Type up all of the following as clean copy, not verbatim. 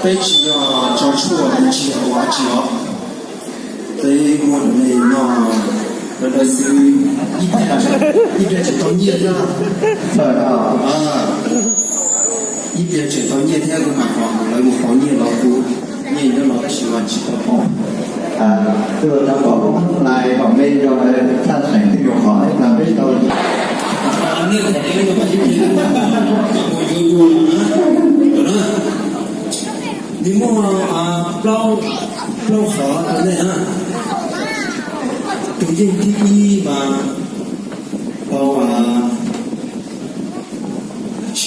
被只要找出我的只要我只要，在我的那那是一边就到热天一边就到热天都蛮好，来我放热老多，热热老喜欢吃的好。这个张宝来旁边就来看海这种好，那边都。那肯定要把一边我有过了啊，你莫捞好的那对应第一嘛，包去，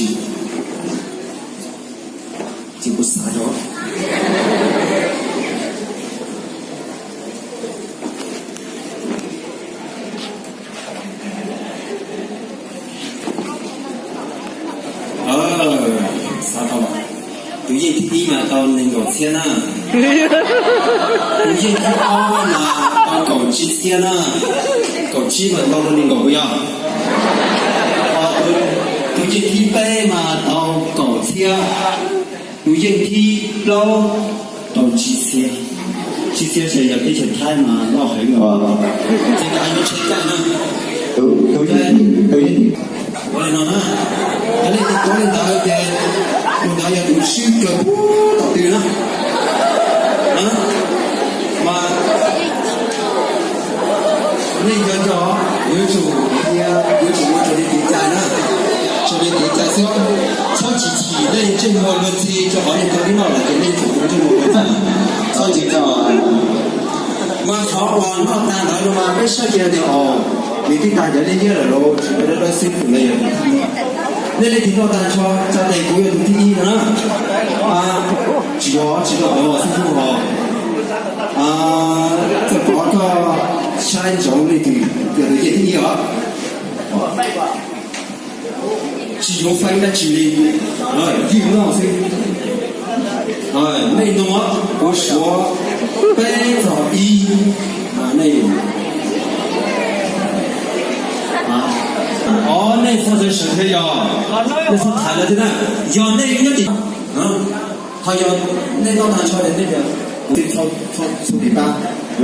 就不傻着。啥到了？对应第一嘛，到那个天呐。对应第二嘛，到搞几天呐？搞基本到那个不要。对应第八嘛，到搞天。对应第六到几天？几天是要给钱太嘛，老很了。这个还有车站呢。对应。我来呢。你講你打嘅，我打嘢讀書嘅，讀斷啦，嘛，你有咗要做我做你點解啦？做你點解先？超級體內這麼個字，就好似到你腦嚟嘅呢種這麼個字，超級就嘛好玩嘛，但係咯嘛，俾設計嘅哦，你啲大人呢啲嚟咯，佢哋都識唔嚟嘅。那你听到单车在内部有第一呢？知道我是不好这八个下一周那个第一啊，只有翻的距离，一老师，内容我说百早一内容。那或者是他要，那是谈了的呢，要那个的，他要那到他超的那个，超比八，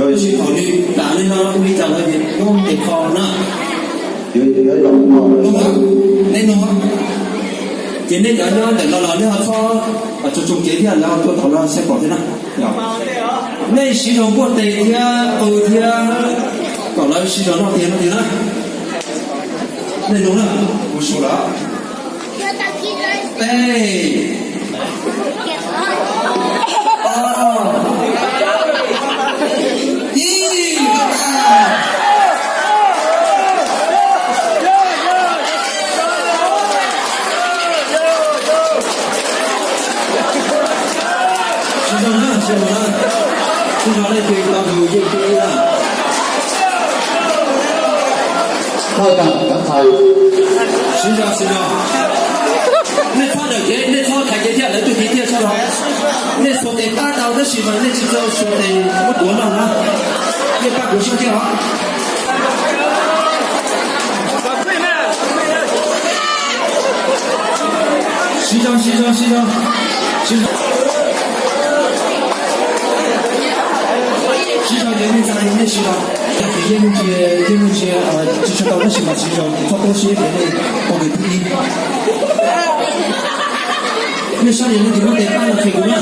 要去考虑哪里呢？没讲那边用得考呢，有那种，今天讲讲等到了那超就总结点，然后做讨论先搞的呢，那系统不得天后天，搞了系统那天呢？内容呢？不说了。对。是吗？至少那对到有一堆了。刚才是的，那穿的人，那穿台阶下来对地铁上了，那说的大道的时候，那知道说的我多了啊，那把股上去啊。西装，人民在那西装。业务些支持到那什么其中做东西给你都给第一。那上年的地方得办了很多呢。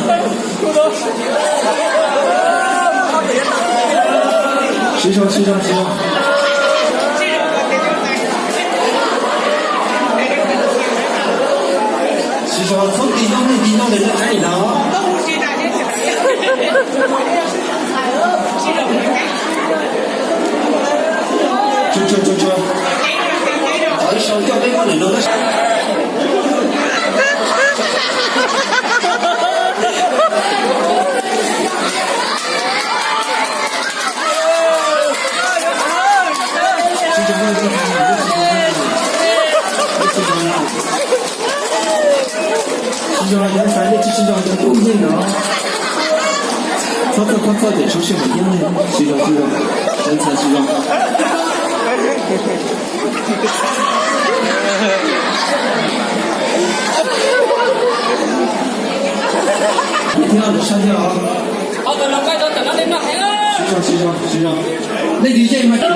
西装。西装从地方的人看你了。就，好小掉那个人了。西装人反正这西装人都硬的啊，快点出去很硬的西装，人才西装。哈哈。一定要上去啊！好的，龙盖头等到你们来了。师兄，那你这块师兄。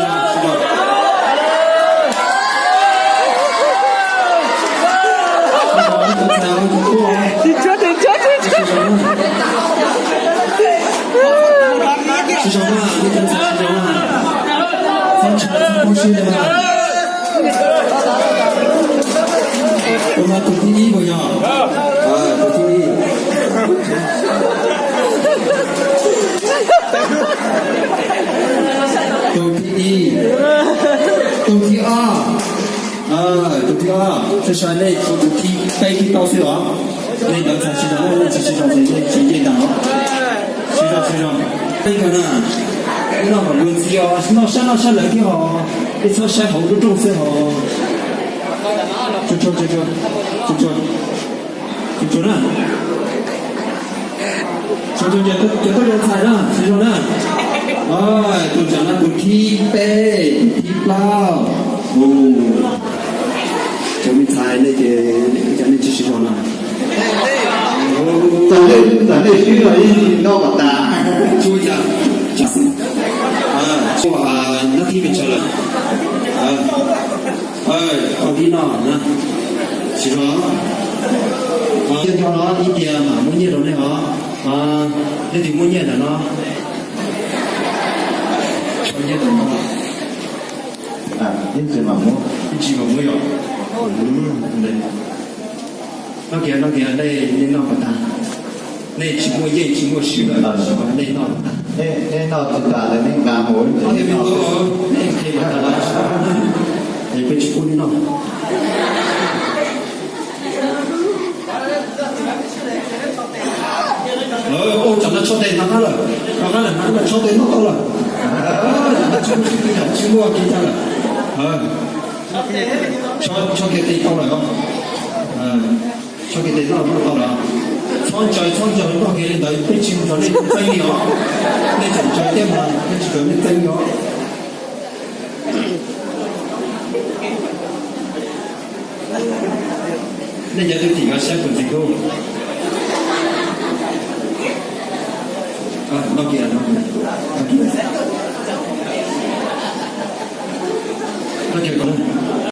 停车！师兄啊，你等下师兄啊，咱车过去的嘛。我们读第一个呀，读第一。读第一，读第二，读第二，这是那读第该第到岁了，那刚才师长，那师长谁见到？师长，那个呢？那好多资料，那山来挺好，这次山好多种菜好。就呢，就都人才呢，师兄呢？都讲了不踢背、踢包，就没才那个讲那几师兄呢。咱这需要一闹个大，注意啊，就是那天没吃了，好听呢，师兄，今天呢一点嘛，没念着呢那得没念的呢，没念的呢，一直嘛没有，对，那给那闹不大，那期末验期末学了，那闹不大。那闹不大的那干活，那边那可以看到，你别去顾虑闹。讲到车队拿到了，车队拿到了，经过给他了，车给对到了车给对到了，窗角那给人的被清楚那真有，那种酒店嘛，那几个那真有。那家都几个小狗子狗。nó kìa nó kìa con